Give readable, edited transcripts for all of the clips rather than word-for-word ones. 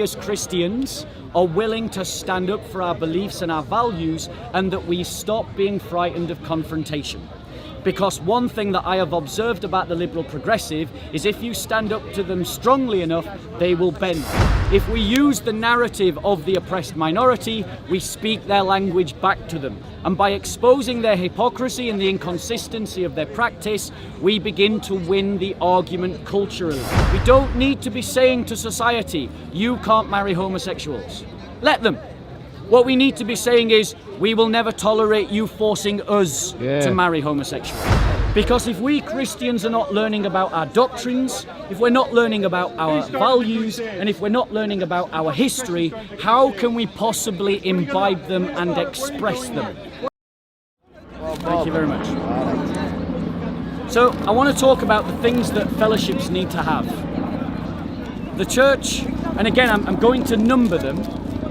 as Christians are willing to stand up for our beliefs and our values, and that we stop being frightened of confrontation. Because one thing that I have observed about the liberal progressive is if you stand up to them strongly enough, they will bend. If we use the narrative of the oppressed minority, we speak their language back to them. And by exposing their hypocrisy and the inconsistency of their practice, we begin to win the argument culturally. We don't need to be saying to society, you can't marry homosexuals. Let them. What we need to be saying is, we will never tolerate you forcing us to marry homosexuals. Because if we Christians are not learning about our doctrines, if we're not learning about our values, and if we're not learning about our history, how can we possibly imbibe them and express them? Thank you very much. So I want to talk about the things that fellowships need to have. The church, and again I'm going to number them,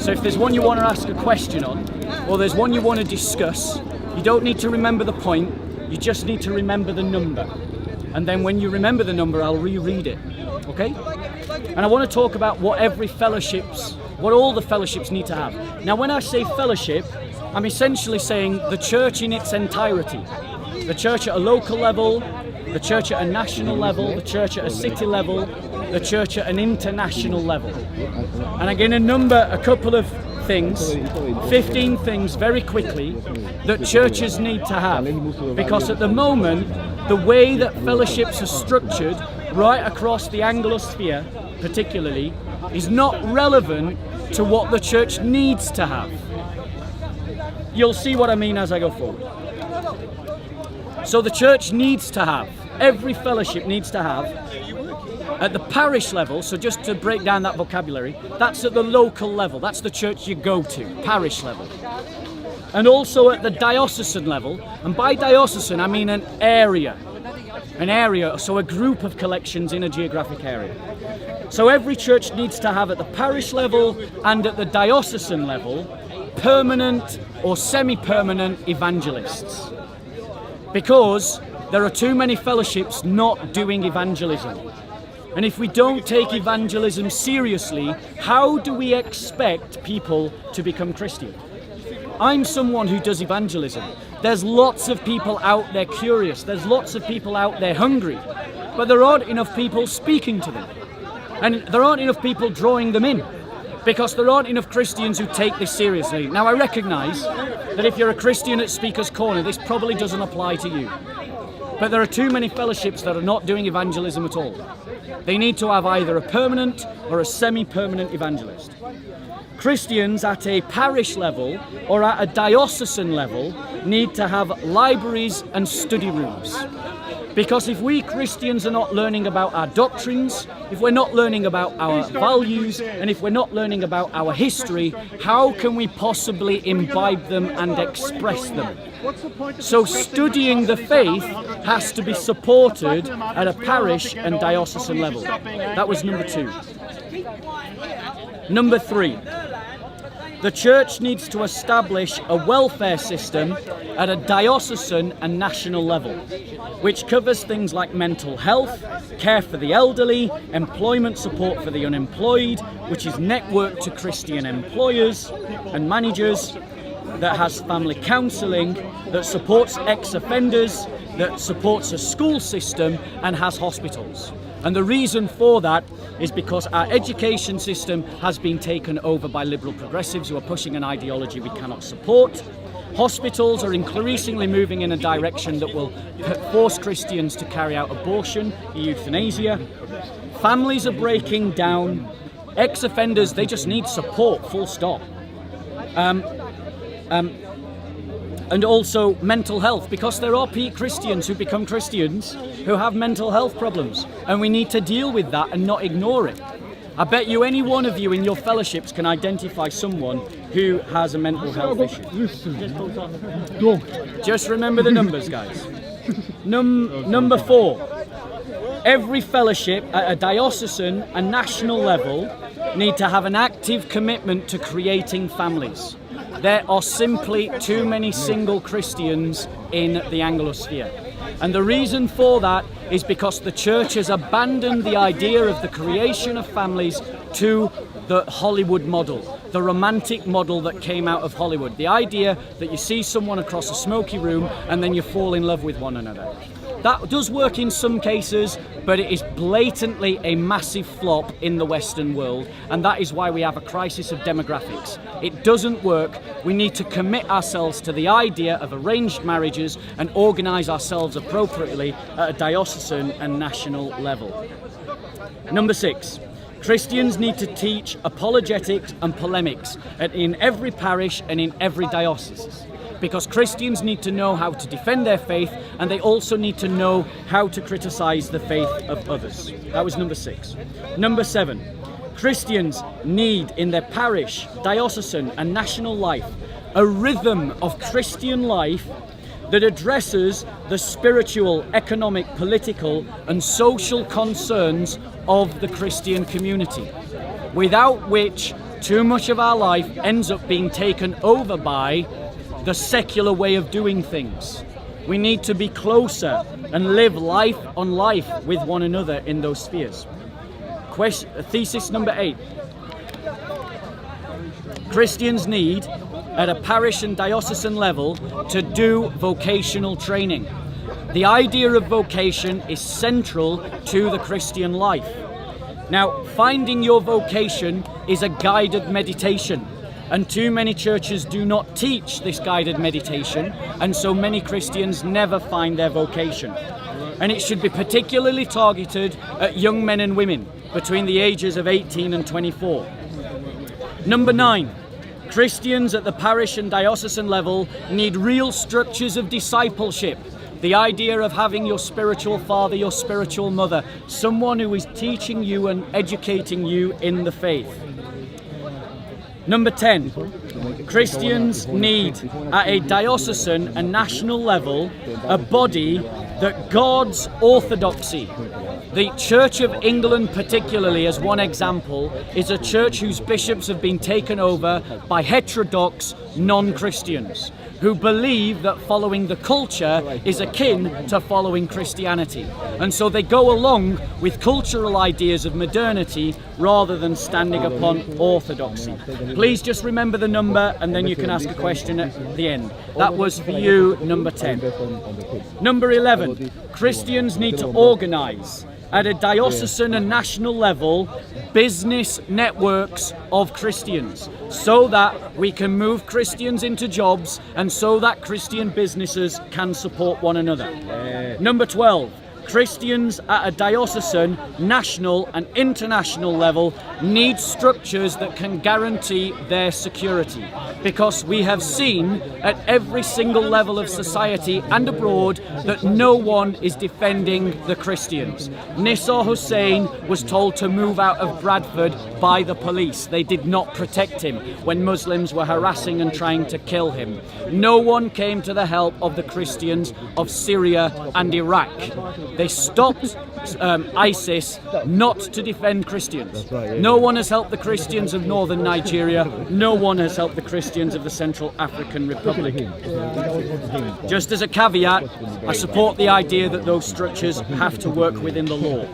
so if there's one you want to ask a question on, or there's one you want to discuss, you don't need to remember the point, you just need to remember the number. And then when you remember the number, I'll reread it, okay? And I want to talk about what all the fellowships need to have. Now when I say fellowship, I'm essentially saying the church in its entirety. The church at a local level, the church at a national level, the church at a city level, the church at an international level. And I'm going to number a couple of things, 15 things very quickly, that churches need to have. Because at the moment, the way that fellowships are structured right across the Anglosphere, particularly, is not relevant to what the church needs to have. You'll see what I mean as I go forward. So the church needs to have, every fellowship needs to have, at the parish level, so just to break down that vocabulary, that's at the local level, that's the church you go to, parish level. And also at the diocesan level, and by diocesan I mean an area, so a group of collections in a geographic area. So every church needs to have at the parish level and at the diocesan level, permanent or semi-permanent evangelists. Because there are too many fellowships not doing evangelism. And if we don't take evangelism seriously, how do we expect people to become Christian? I'm someone who does evangelism. There's lots of people out there curious, there's lots of people out there hungry, but there aren't enough people speaking to them. And there aren't enough people drawing them in, because there aren't enough Christians who take this seriously. Now I recognise that if you're a Christian at Speaker's Corner, this probably doesn't apply to you. But there are too many fellowships that are not doing evangelism at all. They need to have either a permanent or a semi-permanent evangelist. Christians at a parish level or at a diocesan level need to have libraries and study rooms. Because if we Christians are not learning about our doctrines, if we're not learning about our values, and if we're not learning about our history, how can we possibly imbibe them and express them? So studying the faith has to be supported at a parish and diocesan level. That was number 2. Number 3. The church needs to establish a welfare system at a diocesan and national level, which covers things like mental health, care for the elderly, employment support for the unemployed, which is networked to Christian employers and managers, that has family counselling, that supports ex-offenders, that supports a school system and has hospitals. And the reason for that is because our education system has been taken over by liberal progressives who are pushing an ideology we cannot support. Hospitals are increasingly moving in a direction that will force Christians to carry out abortion, euthanasia. Families are breaking down. Ex-offenders, they just need support, full stop. And also mental health, because there are Christians who become Christians who have mental health problems, and we need to deal with that and not ignore it. I bet you any one of you in your fellowships can identify someone who has a mental health issue. Just remember the numbers, guys. Number 4. Every fellowship at a diocesan and national level need to have an active commitment to creating families. There are simply too many single Christians in the Anglosphere. And the reason for that is because the church has abandoned the idea of the creation of families to the Hollywood model, the romantic model that came out of Hollywood. The idea that you see someone across a smoky room and then you fall in love with one another. That does work in some cases, but it is blatantly a massive flop in the Western world, and that is why we have a crisis of demographics. It doesn't work. We need to commit ourselves to the idea of arranged marriages and organise ourselves appropriately at a diocesan and national level. Number 6. Christians need to teach apologetics and polemics in every parish and in every diocese, because Christians need to know how to defend their faith, and they also need to know how to criticise the faith of others. That was number 6. Number 7. Christians need in their parish, diocesan and national life a rhythm of Christian life that addresses the spiritual, economic, political and social concerns of the Christian community, without which too much of our life ends up being taken over by the secular way of doing things. We need to be closer and live life on life with one another in those spheres. Thesis number 8. Christians need, at a parish and diocesan level, to do vocational training. The idea of vocation is central to the Christian life. Now, finding your vocation is a guided meditation, and too many churches do not teach this guided meditation, and so many Christians never find their vocation. And it should be particularly targeted at young men and women between the ages of 18 and 24. Number 9. Christians at the parish and diocesan level need real structures of discipleship. The idea of having your spiritual father, your spiritual mother, someone who is teaching you and educating you in the faith. Number 10. Christians need, at a diocesan and national level, a body that guards orthodoxy. The Church of England, particularly as one example, is a church whose bishops have been taken over by heterodox non-Christians who believe that following the culture is akin to following Christianity. And so they go along with cultural ideas of modernity rather than standing upon orthodoxy. Please just remember the number and then you can ask a question at the end. That was for you, number 10. Number 11, Christians need to organise at a diocesan and national level business networks of Christians so that we can move Christians into jobs and so that Christian businesses can support one another. Number 12, Christians at a diocesan, national and international level need structures that can guarantee their security, because we have seen at every single level of society and abroad that no one is defending the Christians. Nissa Hussain was told to move out of Bradford by the police. They did not protect him when Muslims were harassing and trying to kill him. No one came to the help of the Christians of Syria and Iraq. They stopped ISIS not to defend Christians. No one has helped the Christians of northern Nigeria. No one has helped the Christians of the Central African Republic. Just as a caveat, I support the idea that those structures have to work within the law.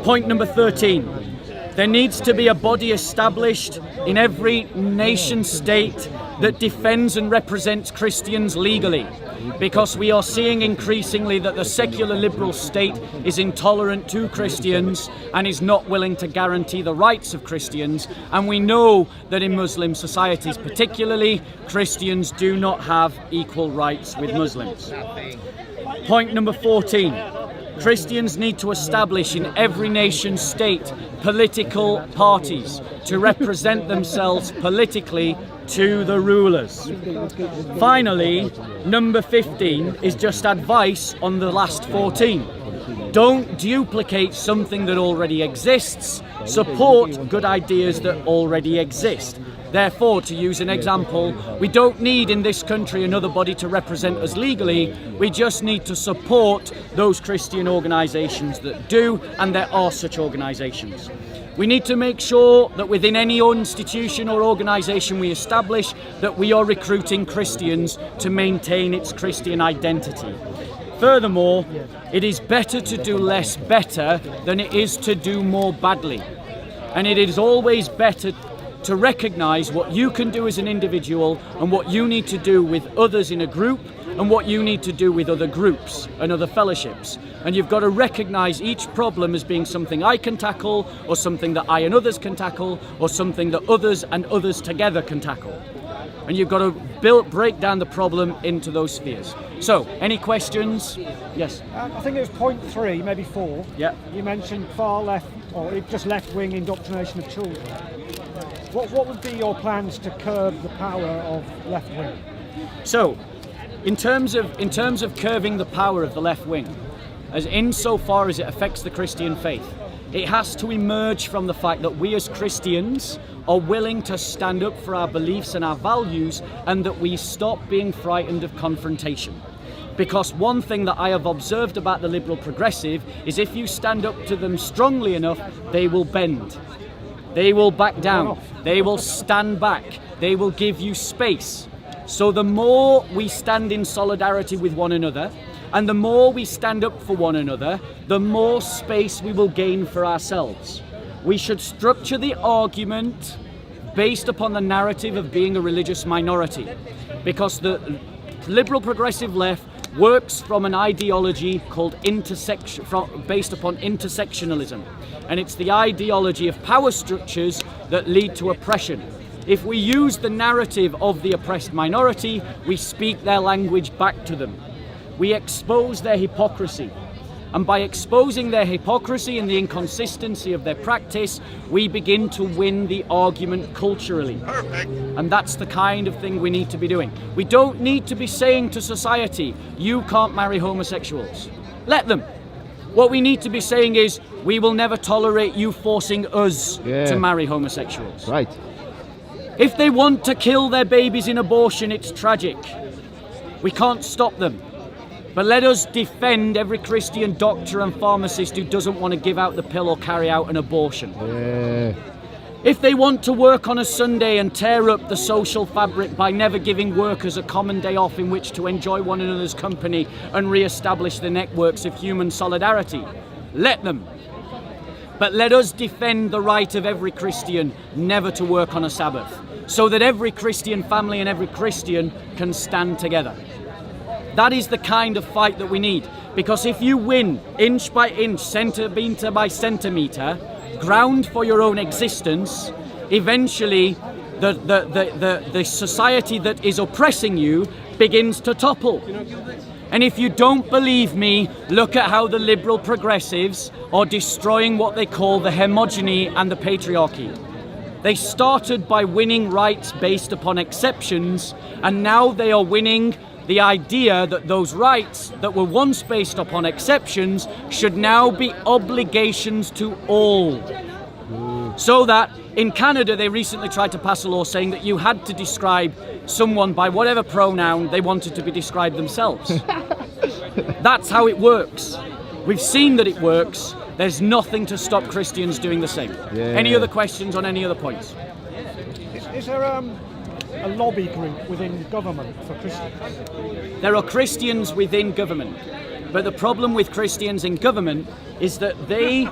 Point number 13. There needs to be a body established in every nation state that defends and represents Christians legally, because we are seeing increasingly that the secular liberal state is intolerant to Christians and is not willing to guarantee the rights of Christians, and we know that in Muslim societies particularly, Christians do not have equal rights with Muslims. Point number 14. Christians need to establish in every nation state political parties to represent themselves politically to the rulers. Finally, number 15 is just advice on the last 14. Don't duplicate something that already exists. Support good ideas that already exist. Therefore, to use an example, we don't need in this country another body to represent us legally. We just need to support those Christian organisations that do, and there are such organisations. We need to make sure that within any institution or organisation we establish that we are recruiting Christians to maintain its Christian identity. Furthermore, it is better to do less better than it is to do more badly. And it is always better to recognize what you can do as an individual and what you need to do with others in a group and what you need to do with other groups and other fellowships. And you've got to recognize each problem as being something I can tackle, or something that I and others can tackle, or something that others and others together can tackle. And you've got to break down the problem into those spheres. So, any questions? Yes? I think it was point 3, maybe 4. Yeah. You mentioned far left, or just left-wing indoctrination of children. What would be your plans to curb the power of left-wing? So, in terms of curbing the power of the left wing, as insofar as it affects the Christian faith, it has to emerge from the fact that we as Christians are willing to stand up for our beliefs and our values, and that we stop being frightened of confrontation. Because one thing that I have observed about the liberal progressive is if you stand up to them strongly enough, they will bend. They will back down. They will stand back. They will give you space. So the more we stand in solidarity with one another, and the more we stand up for one another, the more space we will gain for ourselves. We should structure the argument based upon the narrative of being a religious minority, because the liberal progressive left works from an ideology called based upon intersectionalism, and it's the ideology of power structures that lead to oppression. If we use the narrative of the oppressed minority, we speak their language back to them. We expose their hypocrisy. And by exposing their hypocrisy and the inconsistency of their practice, we begin to win the argument culturally. Perfect. And that's the kind of thing we need to be doing. We don't need to be saying to society, you can't marry homosexuals. Let them. What we need to be saying is, we will never tolerate you forcing us to marry homosexuals. Right. If they want to kill their babies in abortion, it's tragic. We can't stop them. But let us defend every Christian doctor and pharmacist who doesn't want to give out the pill or carry out an abortion. If they want to work on a Sunday and tear up the social fabric by never giving workers a common day off in which to enjoy one another's company and re-establish the networks of human solidarity, let them. But let us defend the right of every Christian never to work on a Sabbath, so that every Christian family and every Christian can stand together. That is the kind of fight that we need, because if you win inch by inch, centimetre by centimetre, ground for your own existence, eventually the society that is oppressing you begins to topple. And if you don't believe me, look at how the liberal progressives are destroying what they call the homogeny and the patriarchy. They started by winning rights based upon exceptions, and now they are winning the idea that those rights that were once based upon exceptions should now be obligations to all. So that in Canada, they recently tried to pass a law saying that you had to describe someone by whatever pronoun they wanted to be described themselves. That's how it works. We've seen that it works. There's nothing to stop Christians doing the same. Any other questions on any other points? Is there a lobby group within government for Christians? There are Christians within government. But the problem with Christians in government is that they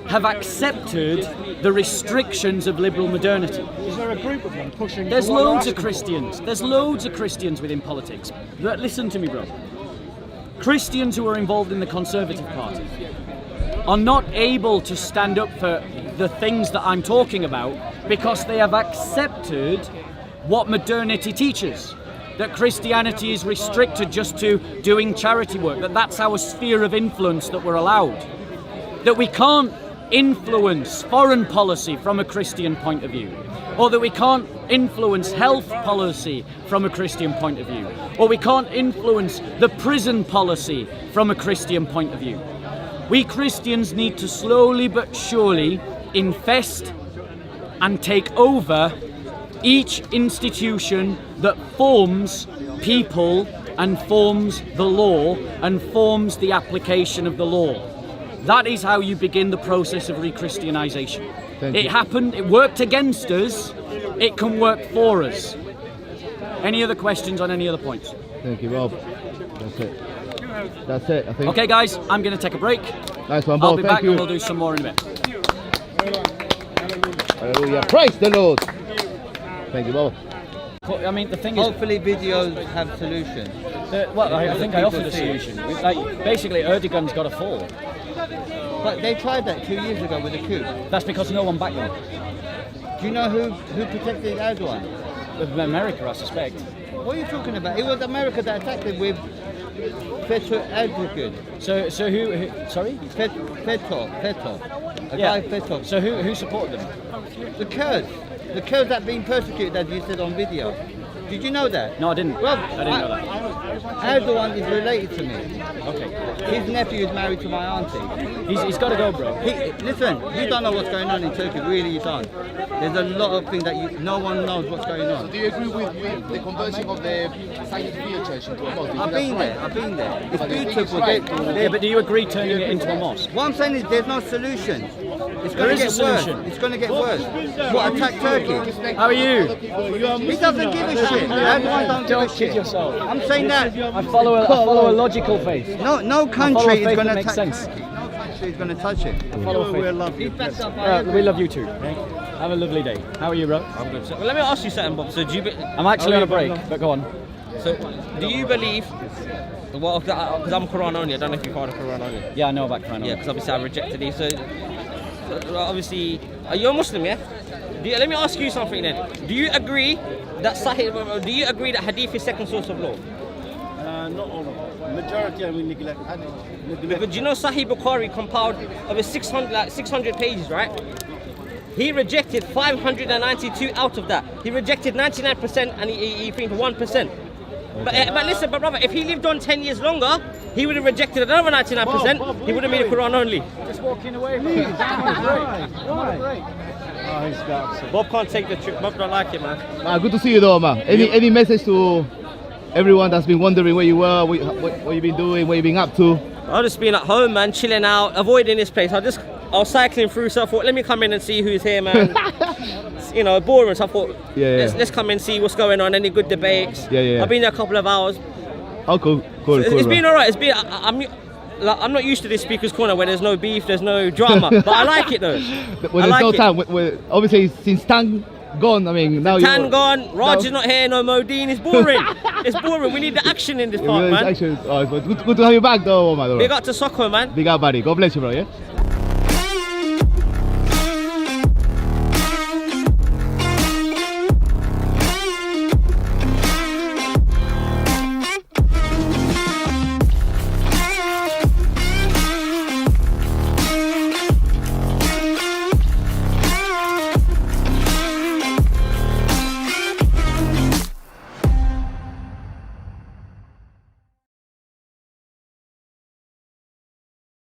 have accepted the restrictions of liberal modernity. Is there a group of them pushing? There's loads of Christians. There's loads of Christians within politics. But listen to me, bro. Christians who are involved in the Conservative Party are not able to stand up for the things that I'm talking about because they have accepted what modernity teaches. That Christianity is restricted just to doing charity work, that that's our sphere of influence that we're allowed. That we can't influence foreign policy from a Christian point of view, or that we can't influence health policy from a Christian point of view, or we can't influence the prison policy from a Christian point of view. We Christians need to slowly but surely infest and take over each institution that forms people and forms the law and forms the application of the law. That is how you begin the process of re-Christianization. It happened, it worked against us, it can work for us. Any other questions on any other points? Thank you, Rob. That's it, I think. Okay guys, I'm going to take a break. Nice one, Bob. I'll be back and we'll do some more in a bit. Hallelujah. Praise the Lord. Thank you, Baba. I mean, the thing is, Hopefully videos have solutions. well, I think I offered a solution. Like, basically, Erdogan's got to fall. But they tried that 2 years ago with the coup. That's because no one backed them. Do you know who protected Erdogan? With America, I suspect. What are you talking about? It was America that attacked him with Petro Erdogan. So who sorry? Petro. A Yeah. guy Petro. So who supported them? The Kurds. The Kurds that being persecuted, as you said on video. Did you know that? No, I didn't. Well, I didn't know that. Erdogan is related to me. Okay. His nephew is married to my auntie. He's got to go, bro. Listen, you don't know what's going on in Turkey, really you don't. There's a lot of things that no one knows what's going on. Do you agree with the conversion of the Saint Church into a mosque? I've been there. It's But do you think beautiful. it's right? Yeah, but do you agree turning it into a mosque? What I'm saying is there's no solution. It's There going to is get a worse. solution. It's going to get worse. What, attack Turkey? How are you? He doesn't give a shit. Everyone don't give a Don't kid shit. yourself. I'm saying that I follow a logical faith. no follow country a is faith going that to makes attack sense. Turkey. No country is going to touch it. Follow a faith. He's backed up by We love you too. Have a lovely day. How are you, bro? I'm good. So, well, let me ask you something, Bob. So, do you? I'm actually on a break, but go on. So, do you believe? Well, because I'm Quran only. I don't know if you're part of Quran only. Yeah, I know about Quran. Yeah, because obviously I rejected it. So, obviously, you're a Muslim, yeah? Let me ask you something then. Do you agree that Sahih? Do you agree that Hadith is second source of law? Not all. Majority I will neglect. Because you know Sahih Bukhari compiled over 600 pages, right? He rejected 592 out of that. He rejected 99% and he think 1%. But listen, but brother, if he lived on 10 years longer, he would have rejected another 99%. He would have made it Quran only. Just walking away, bro. Right. Bob can't take the trick. Bob don't like it, man. Good to see you though, man. Any message to everyone that's been wondering where you were, what you've been doing, what you've been up to? I've just been at home, man, chilling out, avoiding this place. I was cycling through, so I thought, let me come in and see who's here, man. You know, boring, so I thought, Yeah. let's come and see what's going on, any good debates. Yeah. I've been there a couple of hours. Oh, cool. It's been alright. It's been. I'm not used to this speaker's corner where there's no beef, there's no drama, but I like it though. Well, I there's like no it. time. Obviously, since Tang gone, I mean, now Tan you're gone, Raj is not here, no Modine. It's boring. It's boring. We need the action in this part, man. Good to have you back though, man. Big up to Soccer, man. Big up, buddy. God bless you, bro. Yeah.